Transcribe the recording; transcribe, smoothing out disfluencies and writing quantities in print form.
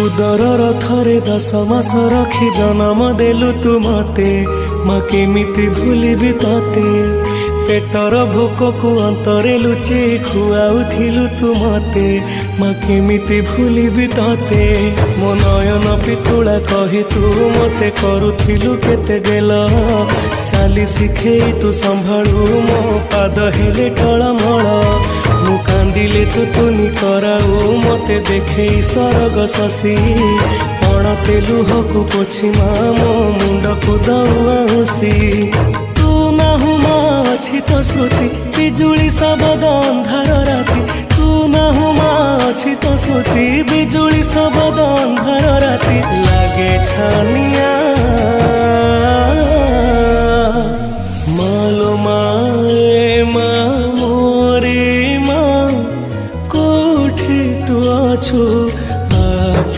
उदरर थरे 10 मास रखी जन्म देलु तू मते माँ केमिति भूलिबी तते पेटर भोक को अंतरे लुचे खुआउथिलु तू मते माँ केमिति भूलिबी तते मो नयन पितुला कही तू मते करुथिलु केते गेल चाली शिखेई तू संभाळु मो पाद हेले टळमळ मु कांदिले तू तुनी कराऊ मते देखे सरग शशि पणते लुहकु पोछि मो मुंड को दउसी तू नाहु अछि तो स्मृति बिजुली सबद अंधार राति तू नाहु अछि तो स्मृति बिजुली सबद अंधार राति लागे छानिया